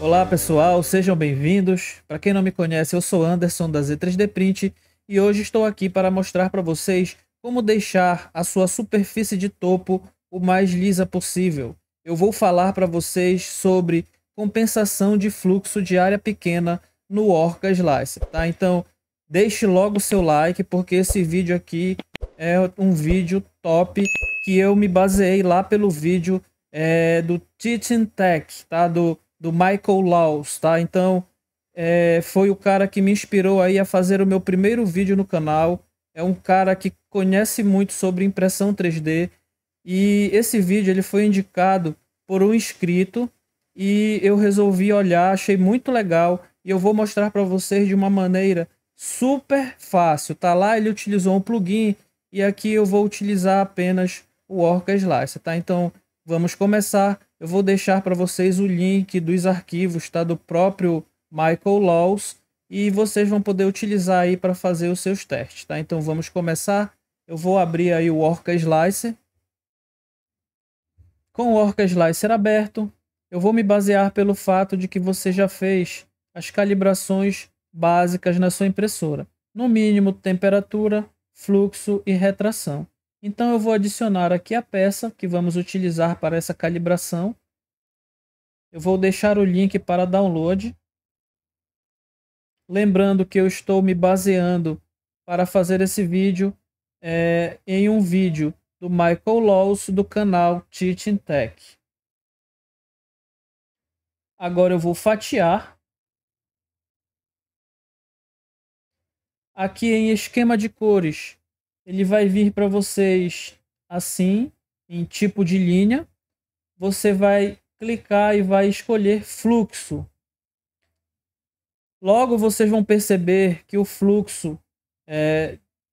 Olá pessoal, sejam bem-vindos. Para quem não me conhece, eu sou Anderson da Z3D Print e hoje estou aqui para mostrar para vocês como deixar a sua superfície de topo o mais lisa possível. Eu vou falar para vocês sobre compensação de fluxo de área pequena no Orca Slicer, tá? Então, deixe logo o seu like porque esse vídeo aqui é um vídeo top que eu me baseei lá pelo vídeo do Teaching Tech, tá? Do Michael Laws, tá? Então, foi o cara que me inspirou aí a fazer o meu primeiro vídeo no canal. É um cara que conhece muito sobre impressão 3D e esse vídeo ele foi indicado por um inscrito e eu resolvi olhar, achei muito legal e eu vou mostrar para vocês de uma maneira super fácil. Tá lá, ele utilizou um plugin e aqui eu vou utilizar apenas o Orca Slicer, tá? Então, vamos começar. Eu vou deixar para vocês o link dos arquivos, tá? Do próprio Michael Laws e vocês vão poder utilizar aí para fazer os seus testes, tá? Então vamos começar. Eu vou abrir aí o Orca Slicer. Com o Orca Slicer aberto, eu vou me basear pelo fato de que você já fez as calibrações básicas na sua impressora. No mínimo, temperatura, fluxo e retração. Então eu vou adicionar aqui a peça que vamos utilizar para essa calibração. Eu vou deixar o link para download. Lembrando que eu estou me baseando para fazer esse vídeo em um vídeo do Michael Laws do canal Teaching Tech. Agora eu vou fatiar. Aqui em esquema de cores, ele vai vir para vocês assim, em tipo de linha. Você vai clicar e vai escolher fluxo. Logo vocês vão perceber que o fluxo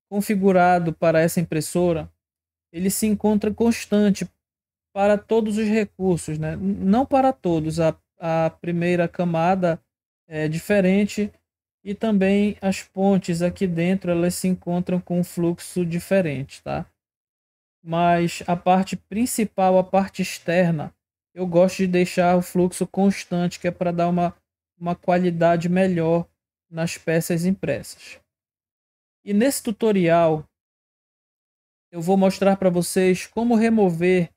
configurado para essa impressora, ele se encontra constante para todos os recursos, né? Não para todos, a primeira camada é diferente e também as pontes aqui dentro elas se encontram com um fluxo diferente, tá? Mas a parte principal, a parte externa, eu gosto de deixar o fluxo constante, que é para dar uma qualidade melhor nas peças impressas. E nesse tutorial eu vou mostrar para vocês como remover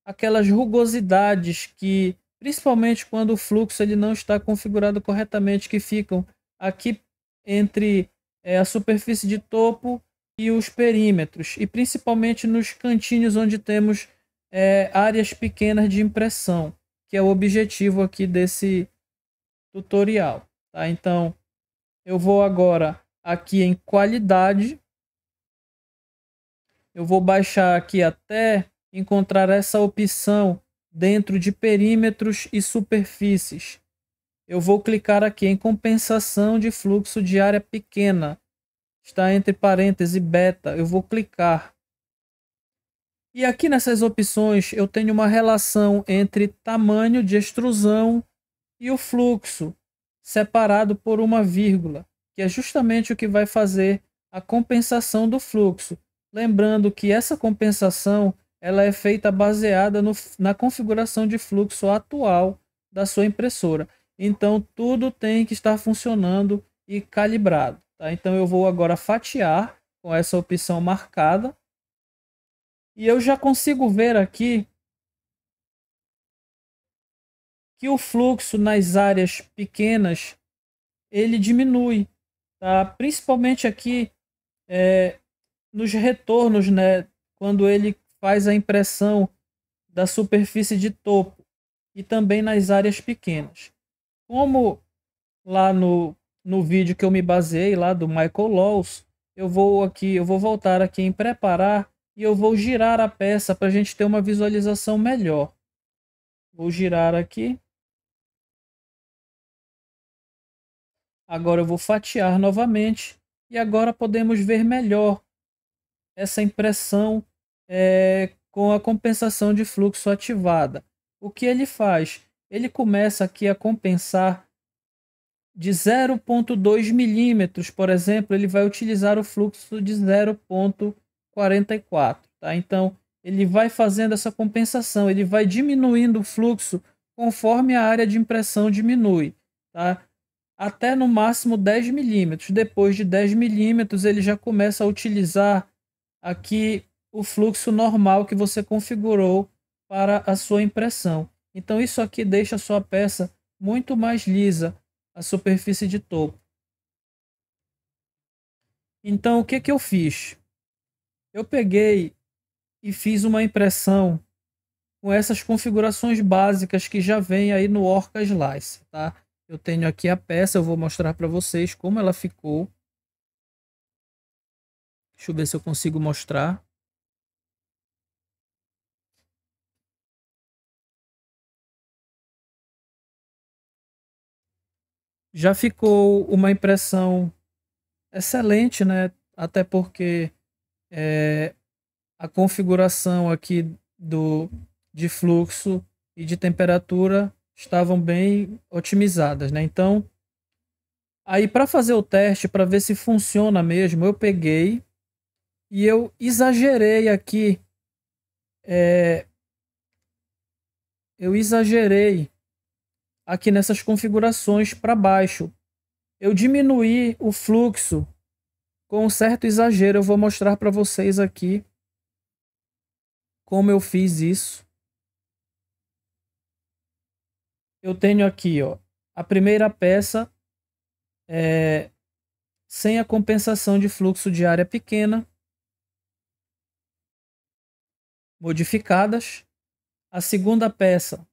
aquelas rugosidades que, principalmente quando o fluxo ele não está configurado corretamente, que ficam aqui entre a superfície de topo e os perímetros, e principalmente nos cantinhos onde temos áreas pequenas de impressão, que é o objetivo aqui desse tutorial, tá? Então, eu vou agora aqui em qualidade, eu vou baixar aqui até encontrar essa opção dentro de perímetros e superfícies. Eu vou clicar aqui em compensação de fluxo de área pequena. Está entre parênteses beta. Eu vou clicar. E aqui nessas opções eu tenho uma relação entre tamanho de extrusão e o fluxo, separado por uma vírgula, que é justamente o que vai fazer a compensação do fluxo. Lembrando que essa compensação ela é feita baseada na configuração de fluxo atual da sua impressora. Então, tudo tem que estar funcionando e calibrado, tá? Então, eu vou agora fatiar com essa opção marcada. E eu já consigo ver aqui que o fluxo nas áreas pequenas ele diminui, tá? Principalmente aqui nos retornos, né? Quando ele faz a impressão da superfície de topo e também nas áreas pequenas. Como lá no vídeo que eu me baseei lá do Michael Laws, eu vou voltar aqui em preparar e eu vou girar a peça para a gente ter uma visualização melhor. Vou girar aqui. Agora eu vou fatiar novamente e agora podemos ver melhor essa impressão com a compensação de fluxo ativada. O que ele faz? Ele começa aqui a compensar de 0,2 milímetros, por exemplo, ele vai utilizar o fluxo de 0,44, tá? Então, ele vai fazendo essa compensação, ele vai diminuindo o fluxo conforme a área de impressão diminui, tá? Até no máximo 10 milímetros. Depois de 10 milímetros, ele já começa a utilizar aqui o fluxo normal que você configurou para a sua impressão. Então, isso aqui deixa a sua peça muito mais lisa, a superfície de topo. Então, o que que eu fiz? Eu peguei e fiz uma impressão com essas configurações básicas que já vem aí no Orca Slice, tá? Eu tenho aqui a peça, eu vou mostrar para vocês como ela ficou. Deixa eu ver se eu consigo mostrar. Já ficou uma impressão excelente, né? Até porque a configuração aqui de fluxo e de temperatura estavam bem otimizadas, né? Então, aí para fazer o teste, para ver se funciona mesmo, eu peguei e eu exagerei aqui, eu exagerei aqui nessas configurações para baixo. Eu diminuí o fluxo com um certo exagero. Eu vou mostrar para vocês aqui como eu fiz isso. Eu tenho aqui, ó, a primeira peça sem a compensação de fluxo de área pequena, modificadas. A segunda peça,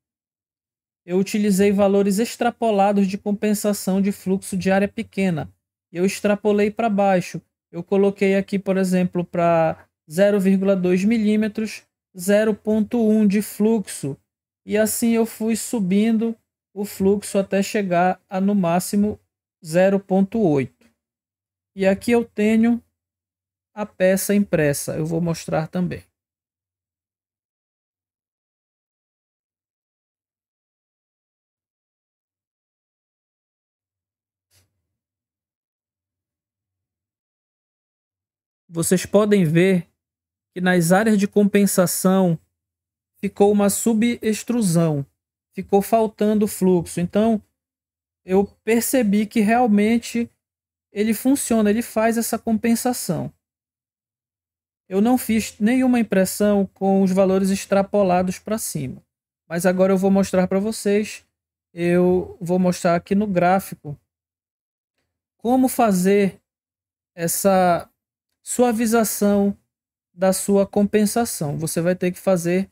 eu utilizei valores extrapolados de compensação de fluxo de área pequena. Eu extrapolei para baixo. Eu coloquei aqui, por exemplo, para 0,2 milímetros, 0,1 de fluxo. E assim eu fui subindo o fluxo até chegar a no máximo 0,8. E aqui eu tenho a peça impressa. Eu vou mostrar também. Vocês podem ver que nas áreas de compensação ficou uma subextrusão, ficou faltando fluxo. Então eu percebi que realmente ele funciona, ele faz essa compensação. Eu não fiz nenhuma impressão com os valores extrapolados para cima, mas agora eu vou mostrar para vocês. Eu vou mostrar aqui no gráfico como fazer essa suavização da sua compensação. Você vai ter que fazer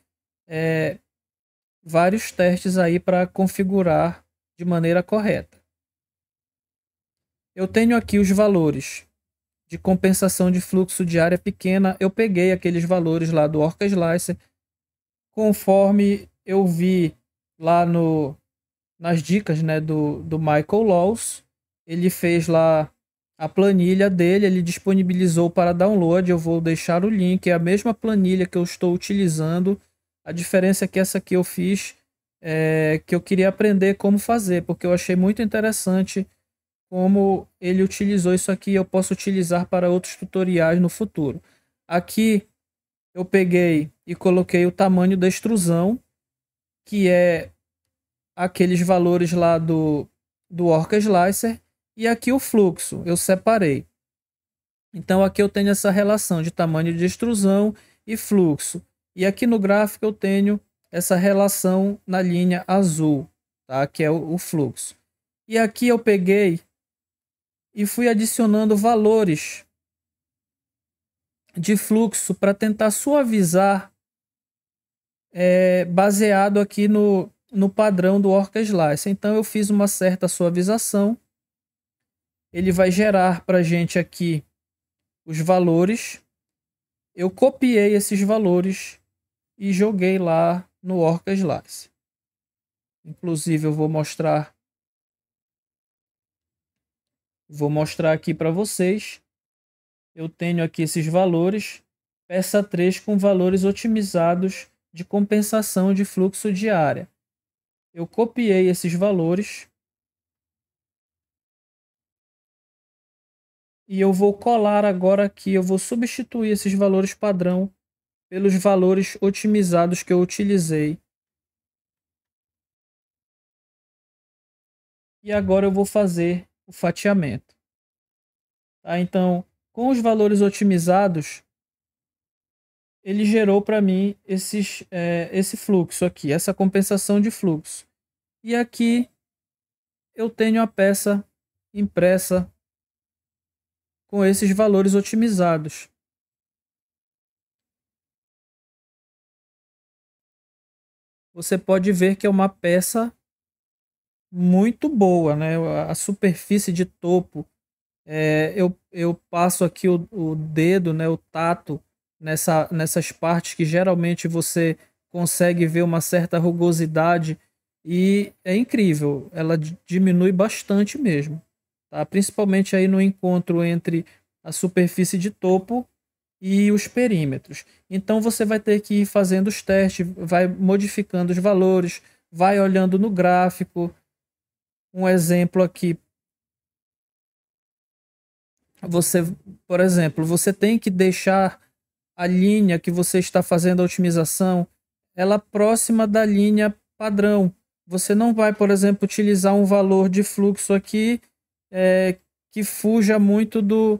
vários testes aí para configurar de maneira correta. Eu tenho aqui os valores de compensação de fluxo de área pequena. Eu peguei aqueles valores lá do Orca Slicer, conforme eu vi lá nas dicas, né, do Michael Laws. Ele fez lá a planilha dele, ele disponibilizou para download. Eu vou deixar o link, é a mesma planilha que eu estou utilizando. A diferença é que essa aqui eu fiz, que eu queria aprender como fazer, porque eu achei muito interessante como ele utilizou isso aqui. Eu posso utilizar para outros tutoriais no futuro. Aqui eu peguei e coloquei o tamanho da extrusão, que é aqueles valores lá do Orca Slicer, e aqui o fluxo eu separei. Então aqui eu tenho essa relação de tamanho de extrusão e fluxo. E aqui no gráfico eu tenho essa relação na linha azul, tá? Que é o fluxo. E aqui eu peguei e fui adicionando valores de fluxo para tentar suavizar, baseado aqui no padrão do Orca Slice. Então eu fiz uma certa suavização. Ele vai gerar para a gente aqui os valores. Eu copiei esses valores e joguei lá no Orca Slice. Inclusive eu vou mostrar aqui para vocês. Eu tenho aqui esses valores, peça 3 com valores otimizados de compensação de fluxo de área. Eu copiei esses valores e eu vou colar agora aqui. Eu vou substituir esses valores padrão pelos valores otimizados que eu utilizei E agora eu vou fazer o fatiamento. Tá? Então, com os valores otimizados, ele gerou para mim esse fluxo aqui, essa compensação de fluxo. E aqui eu tenho a peça impressa com esses valores otimizados. Você pode ver que é uma peça muito boa, né? A superfície de topo, eu passo aqui o dedo, né, o tato, nessas partes que geralmente você consegue ver uma certa rugosidade e é incrível, ela diminui bastante mesmo, tá? Principalmente aí no encontro entre a superfície de topo e os perímetros. Então você vai ter que ir fazendo os testes, vai modificando os valores, vai olhando no gráfico. Um exemplo aqui, você, por exemplo, você tem que deixar a linha que você está fazendo a otimização, ela próxima da linha padrão. Você não vai, por exemplo, utilizar um valor de fluxo aqui que fuja muito do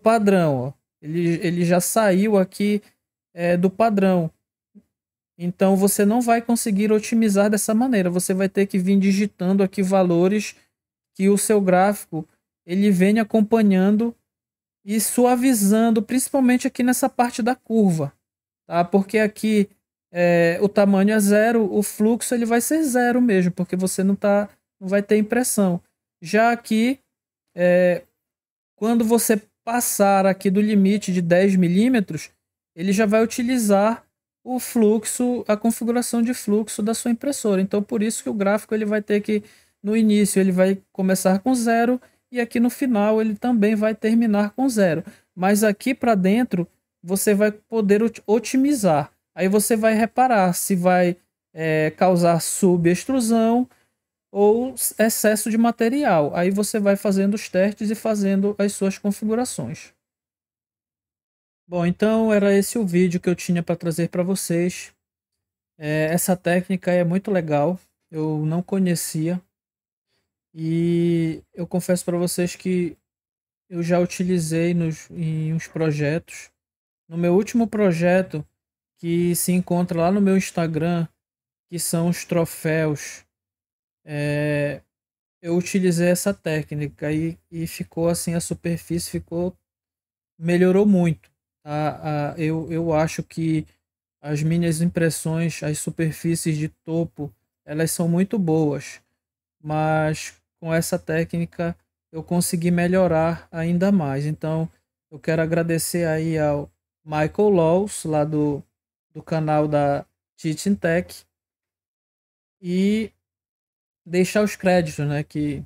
padrão. Ó. Ele já saiu aqui do padrão. Então você não vai conseguir otimizar dessa maneira. Você vai ter que vir digitando aqui valores que o seu gráfico ele vem acompanhando e suavizando, principalmente aqui nessa parte da curva, tá? Porque aqui o tamanho é zero, o fluxo ele vai ser zero mesmo, porque você não vai ter impressão. Já aqui, quando você passar aqui do limite de 10 milímetros, ele já vai utilizar o fluxo, a configuração de fluxo da sua impressora. Então, por isso que o gráfico ele vai ter que, no início, ele vai começar com zero e aqui no final ele também vai terminar com zero. Mas aqui para dentro você vai poder otimizar. Aí você vai reparar se vai causar subextrusão ou excesso de material. Aí você vai fazendo os testes e fazendo as suas configurações. Bom, então era esse o vídeo que eu tinha para trazer para vocês. Essa técnica é muito legal, eu não conhecia e eu confesso para vocês que eu já utilizei em uns projetos. No meu último projeto, que se encontra lá no meu Instagram, que são os troféus, eu utilizei essa técnica e ficou assim, a superfície melhorou muito. Eu acho que as minhas impressões, as superfícies de topo, elas são muito boas, mas com essa técnica eu consegui melhorar ainda mais. Então, eu quero agradecer aí ao Michael Laws, lá do canal da Teaching Tech, e deixar os créditos, né, que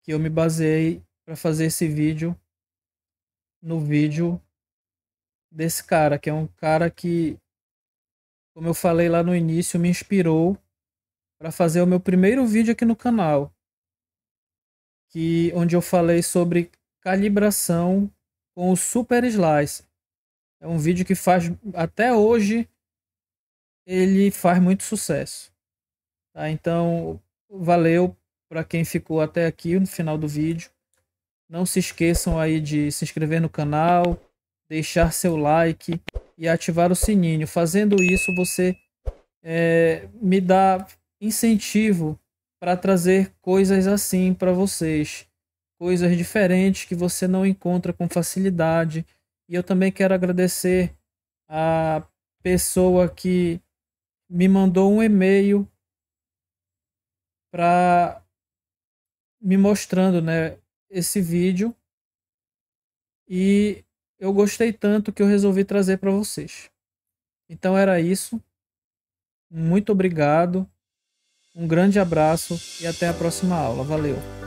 eu me baseei para fazer esse vídeo, no vídeo desse cara, que é um cara que, como eu falei lá no início, me inspirou para fazer o meu primeiro vídeo aqui no canal, onde eu falei sobre calibração com o Super Slice. É um vídeo que até hoje, ele faz muito sucesso. Tá? Então, valeu para quem ficou até aqui no final do vídeo. Não se esqueçam aí de se inscrever no canal, deixar seu like e ativar o sininho. Fazendo isso, você me dá incentivo para trazer coisas assim para vocês. Coisas diferentes que você não encontra com facilidade. E eu também quero agradecer a pessoa que me mandou um e-mail para me mostrando, né, esse vídeo. E eu gostei tanto que eu resolvi trazer para vocês. Então era isso. Muito obrigado. Um grande abraço e até a próxima aula. Valeu!